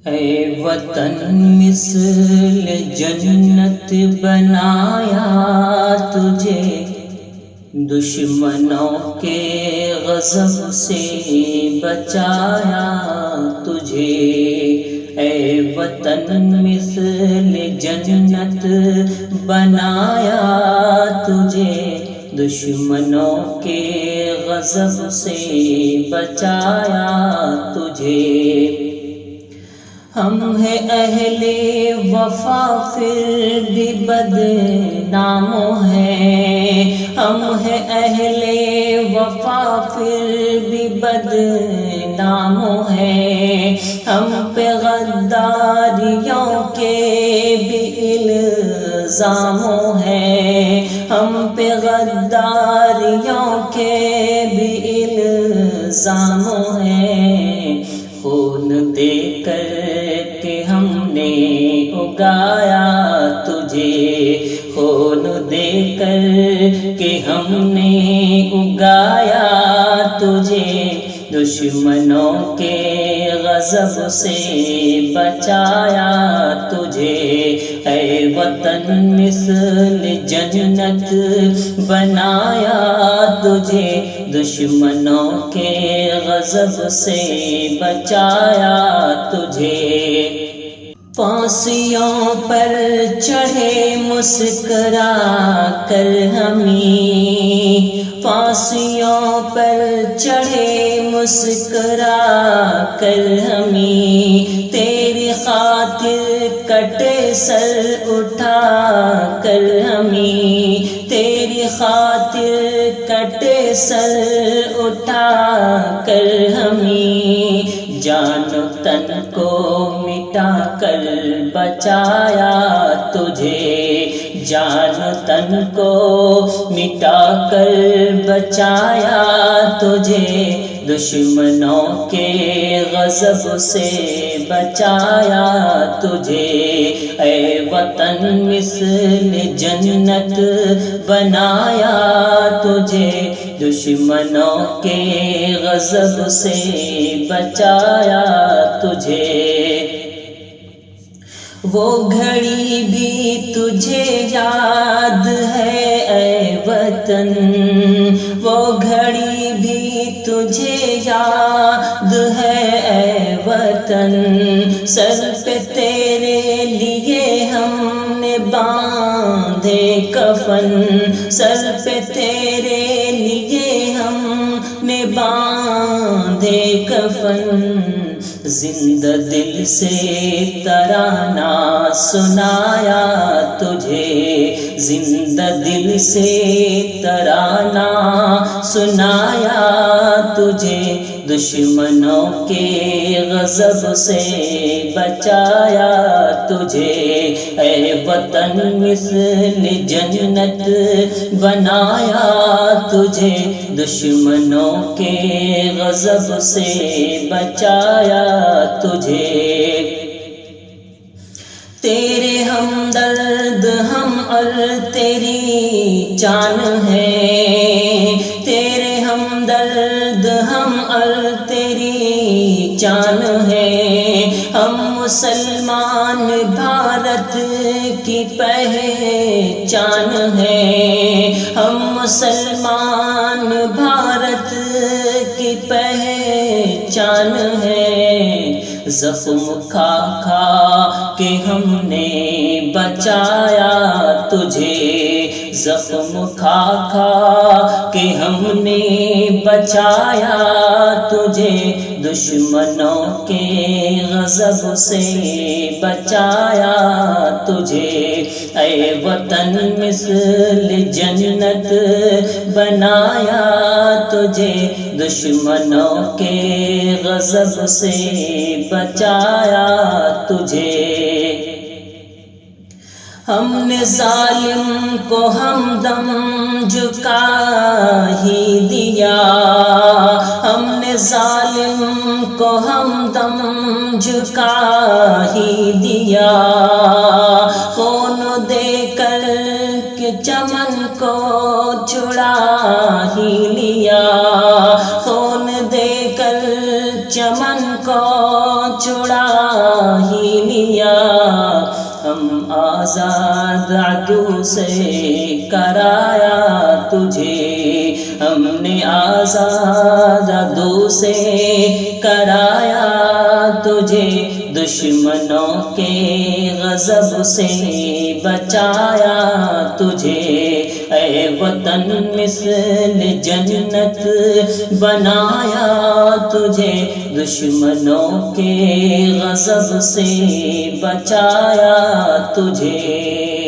اے وطن مثل جنت بنایا تجھے، دشمنوں کے غضب سے بچایا تجھے۔ اے وطن مثل جنت بنایا تجھے، دشمنوں کے غضب سے بچایا تجھے۔ ہم ہیں اہل وفا پھر بھی بدنام ہیں، ہم ہیں اہل وفا پھر بھی بدنام ہیں، ہم پہ غداریوں کے بھی الزام ہیں، ہم پہ غداریوں کے بھی الزام ہیں۔ خون دے کر کے ہم نے اگایا تجھے، خون دے کر کے ہم نے اگایا تجھے، دشمنوں کے غضب سے بچایا تجھے۔ اے وطن مثل جنت بنایا تجھے، دشمنوں کے غضب سے بچایا تجھے۔ پھانسیوں پر چڑھے مسکرا کر ہمیں، پھانسیوں پر چڑھے مسکرا کر ہمیں، تیری خاطر کٹے سر اٹھا کر ہمیں، تیری خاطر کٹے سر اٹھا کر ہمیں، جان تن کو مٹا کر بچایا تجھے، جان تن کو مٹا کر بچایا تجھے، دشمنوں کے غضب سے بچایا تجھے۔ اے وطن مثل جنت بنایا تجھے، دشمنوں کے غضب سے بچایا تجھے۔ وہ گھڑی بھی تجھے یاد ہے اے وطن، وہ گھڑی بھی تجھے یاد ہے اے وطن، سر پہ تیرے لیے ہم نے باندھے کفن، سر پہ تیرے لیے ہم نے باندھے کفن، زندہ دل سے ترانہ سنایا تجھے، زندہ دل سے ترانہ سنایا تجھے، دشمنوں کے غضب سے بچایا تجھے۔ اے وطن مثل جنت بنایا تجھے، دشمنوں کے غضب سے بچایا تجھے۔ تیرے ہمدرد ہم اور تیری جان ہے، تیرے ہمدرد ہم اور تیری جان ہے، ہم مسلمان بھارت کی پہچان ہے، ہم مسلمان بھارت کی پہچان ہے، زخم کھا کھا کے ہم نے بچایا تجھے، زخم کھا کھا کے ہم نے بچایا تجھے، دشمنوں کے غضب سے بچایا تجھے۔ اے وطن مثل جنت بنایا تجھے، دشمنوں کے غضب سے بچایا تجھے۔ ہم نے ظالم کو ہمدم جھکا ہی دیا، ہم نے ظالم کو ہمدم جھکا ہی دیا، خون دے کر کے چمن کو چھڑا ہی لیا، خون دے کر چمن کو چڑا ہی لیا، ہم آزاد عدو سے کرایا تجھے، ہم نے آزاد عدو سے کرایا تجھے، دشمنوں کے غضب سے بچایا تجھے، اے وطن مثل جنت بنایا تجھے، دشمنوں کے غضب سے بچایا تجھے۔